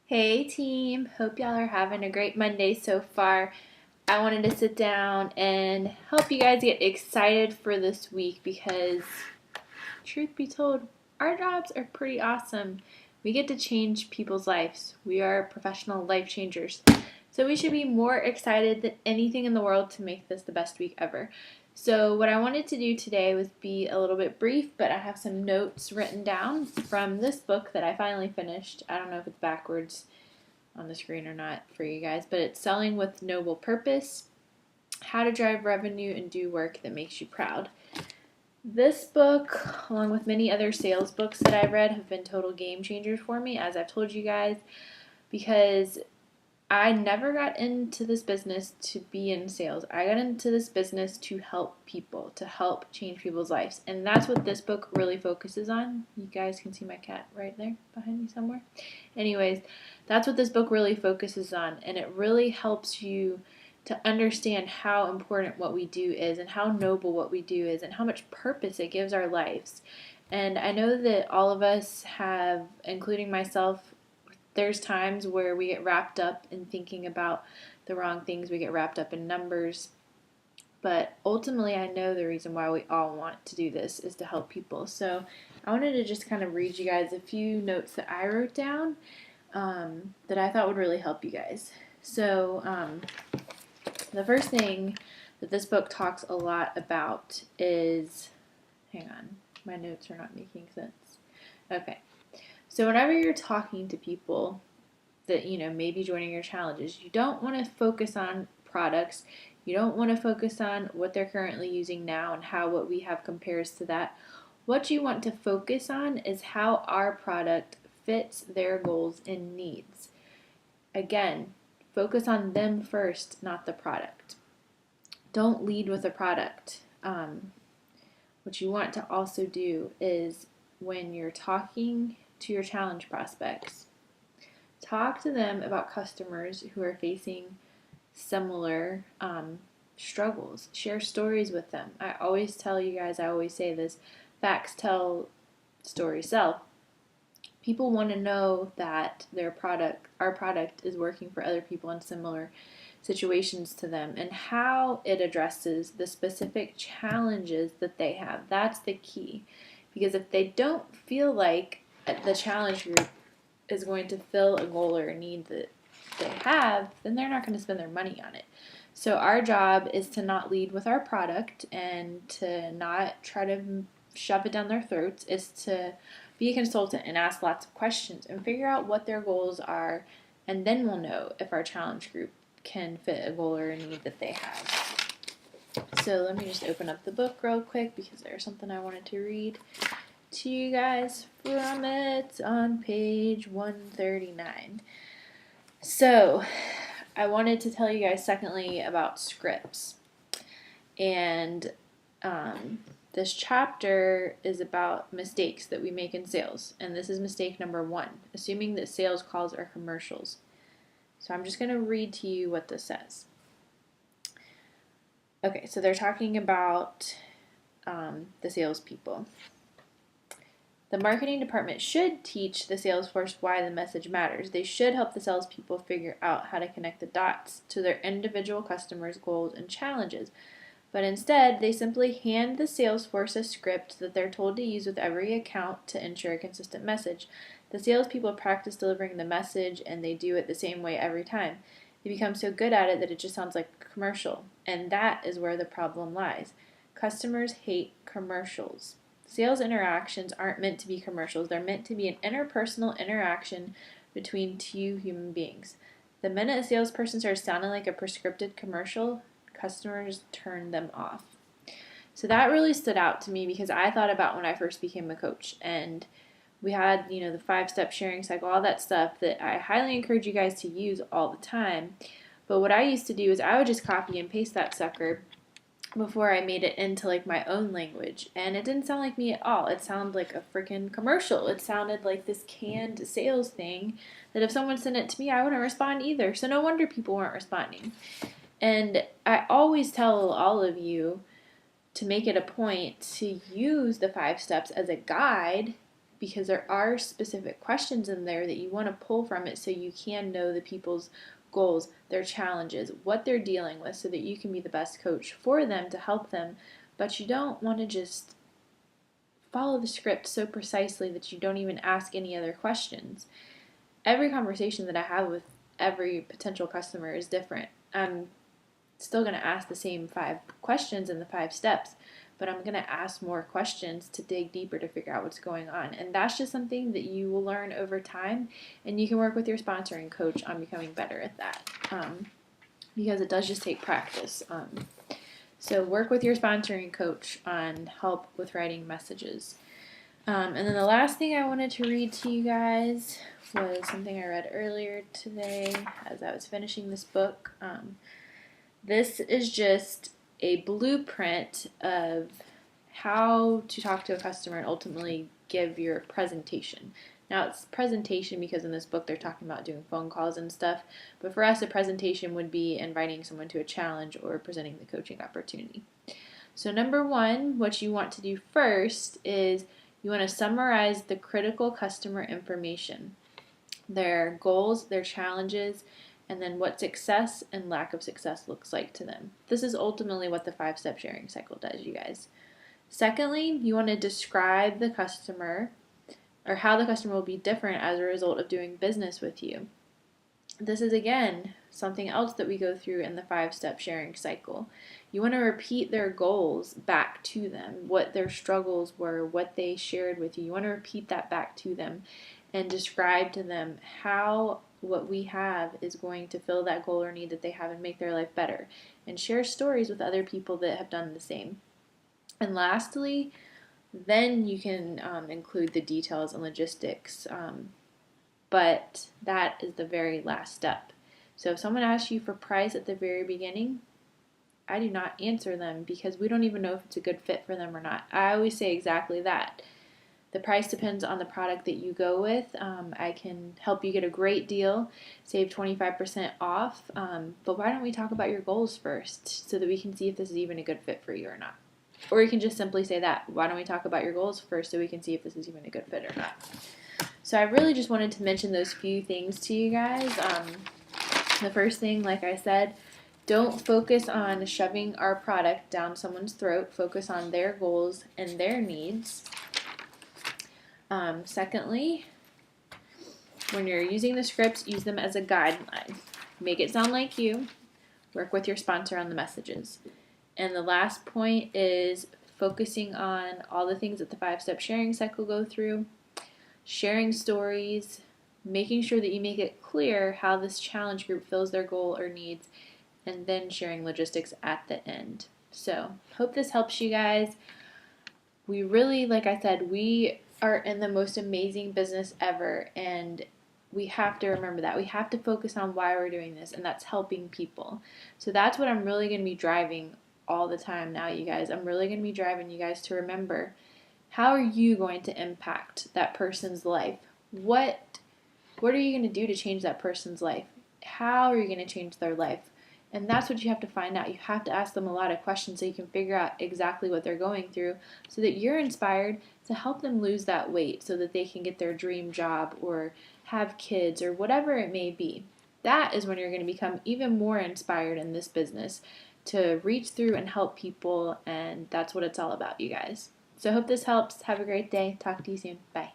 Hey team, hope y'all are having a great Monday so far. I wanted to sit down and help you guys get excited for this week because, truth be told, our jobs are pretty awesome. We get to change people's lives. We are professional life changers. So we should be more excited than anything in the world to make this the best week ever. So what I wanted to do today was be a little bit brief, but I have some notes written down from this book that I finally finished. I don't know if it's backwards on the screen or not for you guys, but it's Selling with Noble Purpose, How to Drive Revenue and Do Work That Makes You Proud. This book, along with many other sales books that I've read, have been total game changers for me, as I've told you guys, because I never got into this business to be in sales. I got into this business to help people, to help change people's lives. And that's what this book really focuses on. You guys can see my cat right there behind me somewhere. Anyways, that's what this book really focuses on. And it really helps you to understand how important what we do is and how noble what we do is and how much purpose it gives our lives. And I know that all of us have, including myself, there's times where we get wrapped up in thinking about the wrong things. We get wrapped up in numbers. But ultimately, I know the reason why we all want to do this is to help people. So I wanted to just kind of read you guys a few notes that I wrote down that I thought would really help you guys. So the first thing that this book talks a lot about is, hang on, my notes are not making sense. Okay. So whenever you're talking to people that, may be joining your challenges, you don't want to focus on products. You don't want to focus on what they're currently using now and how what we have compares to that. What you want to focus on is how our product fits their goals and needs. Again, focus on them first, not the product. Don't lead with a product. What you want to also do is when you're talking to your challenge prospects, talk to them about customers who are facing similar struggles. Share stories with them. I always tell you guys, I always say this, facts tell, stories sell. People want to know that our product is working for other people in similar situations to them and how it addresses the specific challenges that they have. That's the key. Because if they don't feel like the challenge group is going to fill a goal or a need that they have, then they're not going to spend their money on it. So our job is to not lead with our product and to not try to shove it down their throats. Is to be a consultant and ask lots of questions and figure out what their goals are, and then we'll know if our challenge group can fit a goal or a need that they have. So let me just open up the book real quick because there's something I wanted to read to you guys from it on page 139. So I wanted to tell you guys secondly about scripts. And this chapter is about mistakes that we make in sales. And this is mistake number 1, assuming that sales calls are commercials. So I'm just going to read to you what this says. Okay, so they're talking about the salespeople. The marketing department should teach the sales force why the message matters. They should help the salespeople figure out how to connect the dots to their individual customers' goals and challenges. But instead, they simply hand the sales force a script that they're told to use with every account to ensure a consistent message. The salespeople practice delivering the message, and they do it the same way every time. They become so good at it that it just sounds like a commercial. And that is where the problem lies. Customers hate commercials. Sales interactions aren't meant to be commercials. They're meant to be an interpersonal interaction between two human beings. The minute a salesperson starts sounding like a prescripted commercial, customers turn them off. So that really stood out to me because I thought about when I first became a coach, and we had, the 5-step sharing cycle, all that stuff that I highly encourage you guys to use all the time. But what I used to do is I would just copy and paste that sucker before I made it into like my own language, and it didn't sound like me at all. It sounded like a freaking commercial. It sounded like this canned sales thing that if someone sent it to me, I wouldn't respond either. So no wonder people weren't responding. And I always tell all of you to make it a point to use the 5 steps as a guide, because there are specific questions in there that you want to pull from it so you can know the people's goals, their challenges, what they're dealing with, so that you can be the best coach for them to help them. But you don't want to just follow the script so precisely that you don't even ask any other questions. Every conversation that I have with every potential customer is different. I'm still going to ask the same 5 questions in the 5 steps, but I'm going to ask more questions to dig deeper to figure out what's going on. And that's just something that you will learn over time, and you can work with your sponsoring coach on becoming better at that, because it does just take practice. So work with your sponsoring coach on help with writing messages. And then the last thing I wanted to read to you guys was something I read earlier today as I was finishing this book. This is just a blueprint of how to talk to a customer and ultimately give your presentation. Now, it's presentation because in this book they're talking about doing phone calls and stuff, but for us a presentation would be inviting someone to a challenge or presenting the coaching opportunity. So number 1, what you want to do first is you want to summarize the critical customer information, their goals, their challenges, and then what success and lack of success looks like to them. This is ultimately what the 5-step sharing cycle does, you guys. Secondly, you want to describe the customer or how the customer will be different as a result of doing business with you. This is, again, something else that we go through in the 5-step sharing cycle. You want to repeat their goals back to them, what their struggles were, what they shared with you. You want to repeat that back to them and describe to them how what we have is going to fill that goal or need that they have and make their life better. And share stories with other people that have done the same. And lastly, then you can include the details and logistics, but that is the very last step. So if someone asks you for price at the very beginning, I do not answer them because we don't even know if it's a good fit for them or not. I always say exactly that. The price depends on the product that you go with. I can help you get a great deal, save 25% off, but why don't we talk about your goals first so that we can see if this is even a good fit for you or not? Or you can just simply say that. Why don't we talk about your goals first so we can see if this is even a good fit or not? So I really just wanted to mention those few things to you guys. The first thing, like I said, don't focus on shoving our product down someone's throat. Focus on their goals and their needs. Secondly, when you're using the scripts, use them as a guideline. Make it sound like you. Work with your sponsor on the messages. And the last point is focusing on all the things that the 5-step sharing cycle go through, sharing stories, making sure that you make it clear how this challenge group fills their goal or needs, and then sharing logistics at the end. So, hope this helps you guys. We really, like I said, we are in the most amazing business ever, and we have to remember that. We have to focus on why we're doing this, and that's helping people. So that's what I'm really going to be driving all the time now, you guys. I'm really going to be driving you guys to remember, how are you going to impact that person's life? What are you going to do to change that person's life? How are you going to change their life? And that's what you have to find out. You have to ask them a lot of questions so you can figure out exactly what they're going through so that you're inspired to help them lose that weight so that they can get their dream job or have kids or whatever it may be. That is when you're going to become even more inspired in this business to reach through and help people, and that's what it's all about, you guys. So I hope this helps. Have a great day. Talk to you soon. Bye.